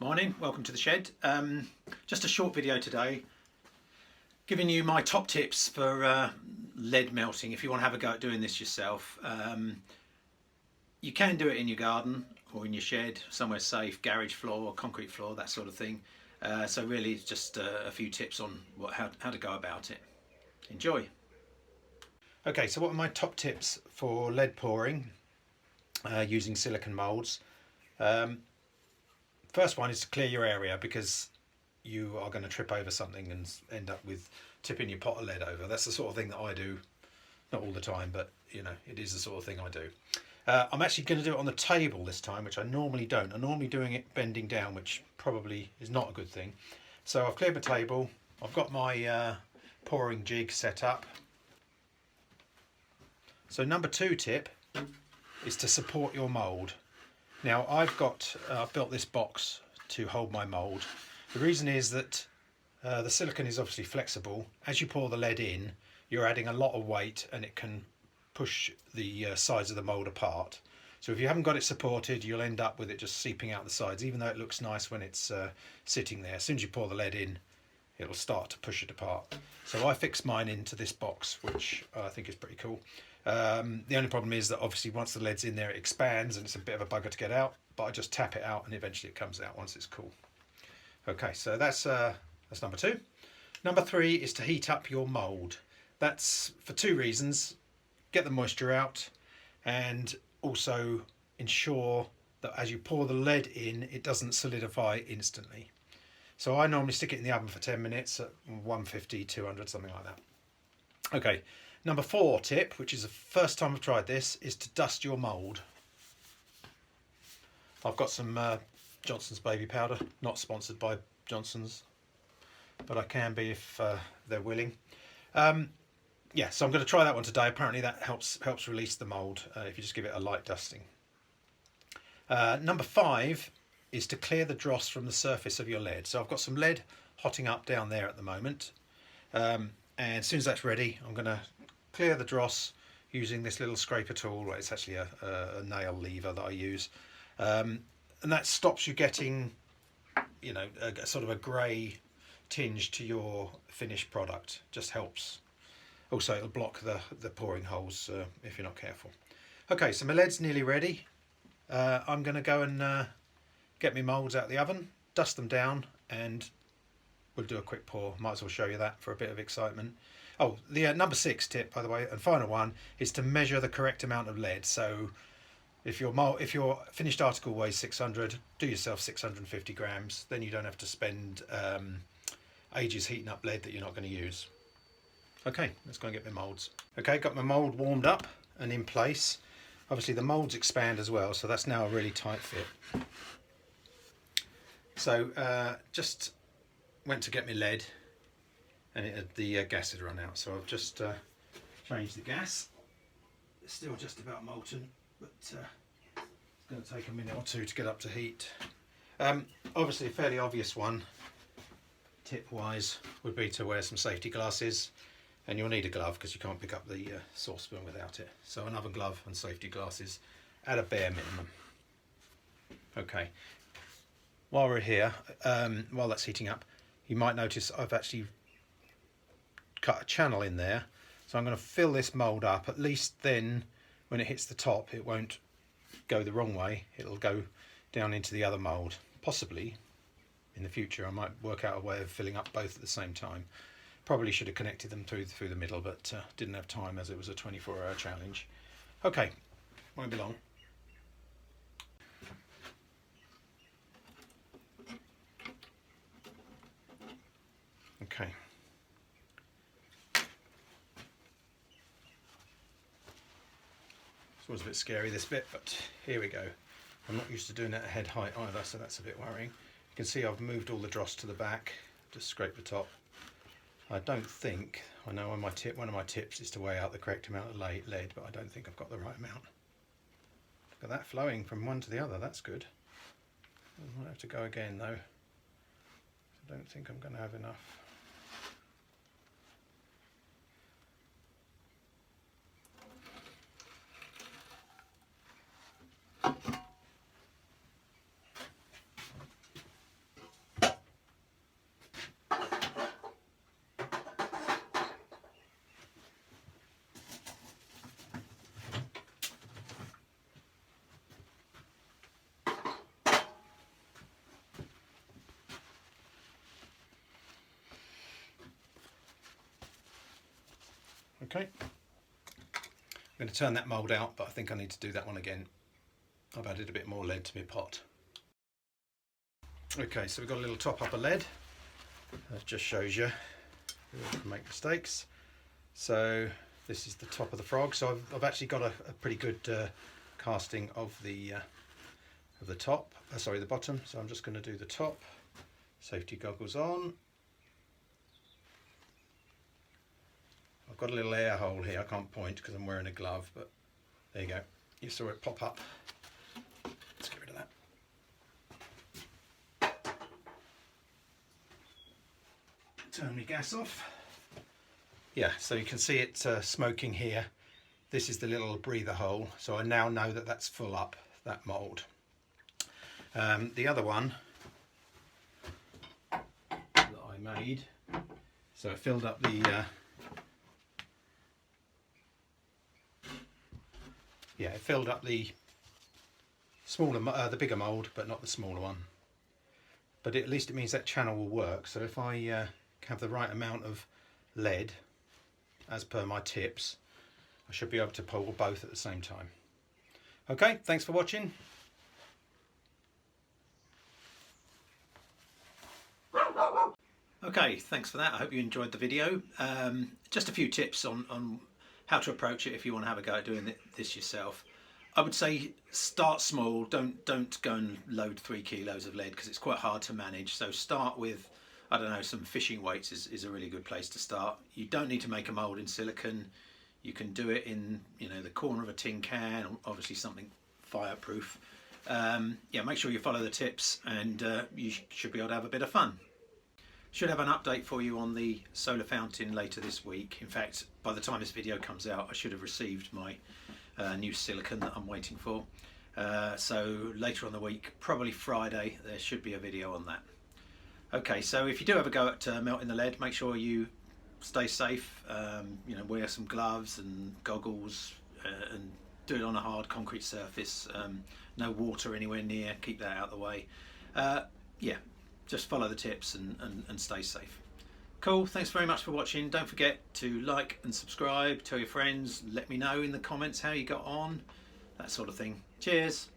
Morning, welcome to the shed. Just a short video today giving you my top tips for lead melting if you want to have a go at doing this yourself. You can do it in your garden or in your shed, somewhere safe, garage floor, concrete floor, that sort of thing. So really it's just a few tips on how to go about it. Enjoy. Okay, so what are my top tips for lead pouring using silicone moulds? First one is to clear your area, because you are going to trip over something and end up with tipping your pot of lead over. That's the sort of thing that I do, not all the time, but you know, it is the sort of thing I do. I'm actually going to do it on the table this time, which I normally don't. I'm normally doing it bending down, which probably is not a good thing. So I've cleared my table, I've got my pouring jig set up. So number 2 tip is to support your mould. Now I've built this box to hold my mould. The reason is that the silicone is obviously flexible. As you pour the lead in, you're adding a lot of weight and it can push the sides of the mould apart. So if you haven't got it supported, you'll end up with it just seeping out the sides, even though it looks nice when it's sitting there. As soon as you pour the lead in, it'll start to push it apart. So I fixed mine into this box, which I think is pretty cool. The only problem is that obviously once the lead's in there, it expands and it's a bit of a bugger to get out, but I just tap it out and eventually it comes out once it's cool. Okay, so that's number 2. Number 3 is to heat up your mould. That's for 2 reasons: get the moisture out, and also ensure that as you pour the lead in, it doesn't solidify instantly. So I normally stick it in the oven for 10 minutes at 150, 200, something like that. Okay, number 4 tip, which is the first time I've tried this, is to dust your mould. I've got some Johnson's baby powder, not sponsored by Johnson's, but I can be if they're willing. Yeah, so I'm going to try that one today. Apparently that helps release the mould if you just give it a light dusting. Number 5 is to clear the dross from the surface of your lead. So I've got some lead hotting up down there at the moment, and as soon as that's ready, I'm going to clear the dross using this little scraper tool. Well, it's actually a nail lever that I use, and that stops you getting, you know, a sort of a grey tinge to your finished product. Just helps. Also, it'll block the pouring holes if you're not careful. Okay, so my lead's nearly ready. I'm going to go and get my moulds out of the oven, dust them down, and we'll do a quick pour. Might as well show you that for a bit of excitement. Oh, the number 6 tip, by the way, and final one, is to measure the correct amount of lead. So if your finished article weighs 600, do yourself 650 grams. Then you don't have to spend ages heating up lead that you're not going to use. Okay, let's go and get my moulds. Okay, got my mould warmed up and in place. Obviously the moulds expand as well, so that's now a really tight fit. So just went to get my lead, and the gas had run out, so I've just changed the gas. It's still just about molten, but it's going to take a minute or 2 to get up to heat. Obviously a fairly obvious one, tip wise, would be to wear some safety glasses, and you'll need a glove because you can't pick up the saucepan without it. So an oven glove and safety glasses at a bare minimum. Okay, while we're here, while that's heating up, you might notice I've actually cut a channel in there. So I'm going to fill this mould up. At least then when it hits the top, it won't go the wrong way. It'll go down into the other mould. Possibly in the future I might work out a way of filling up both at the same time. Probably should have connected them through the middle, but didn't have time as it was a 24-hour challenge. Okay, won't be long. Okay. This was a bit scary, this bit, but here we go. I'm not used to doing it at head height either, so that's a bit worrying. You can see I've moved all the dross to the back, just scrape the top. I don't think, I know one of my tips is to weigh out the correct amount of lead, but I don't think I've got the right amount. Look at that flowing from one to the other, that's good. I might have to go again though. I don't think I'm going to have enough. Okay, I'm going to turn that mould out, but I think I need to do that one again. I've added a bit more lead to my pot. Okay, so we've got a little top up of lead. That just shows you who can make mistakes. So this is the top of the frog. So I've actually got a pretty good casting of the top. Sorry, the bottom. So I'm just going to do the top. Safety goggles on. I've got a little air hole here. I can't point because I'm wearing a glove, but there you go. You saw it pop up. Let's get rid of that. Turn my gas off. Yeah, so you can see it smoking here. This is the little breather hole, so I now know that that's full up, that mould. The other one that I made, so it filled up the it filled up the smaller, the bigger mould, but not the smaller one. But at least it means that channel will work. So if I have the right amount of lead as per my tips, I should be able to pull both at the same time. Okay, thanks for watching. Okay, thanks for that. I hope you enjoyed the video. Just a few tips on how to approach it if you want to have a go at doing this yourself. I would say start small. Don't go and load 3 kilos of lead because it's quite hard to manage. So start with, I don't know, some fishing weights is a really good place to start. You don't need to make a mould in silicone. You can do it in, you know, the corner of a tin can, or obviously something fireproof. Yeah, make sure you follow the tips, and you should be able to have a bit of fun. Should have an update for you on the solar fountain later this week. In fact, by the time this video comes out, I should have received my new silicone that I'm waiting for. So later on the week, probably Friday, there should be a video on that. Okay, so if you do have a go at melting the lead, make sure you stay safe. You know, wear some gloves and goggles, and do it on a hard concrete surface. No water anywhere near. Keep that out of the way. Yeah, just follow the tips and stay safe. Cool. Thanks very much for watching. Don't forget to like and subscribe. Tell your friends. Let me know in the comments how you got on. That sort of thing. Cheers.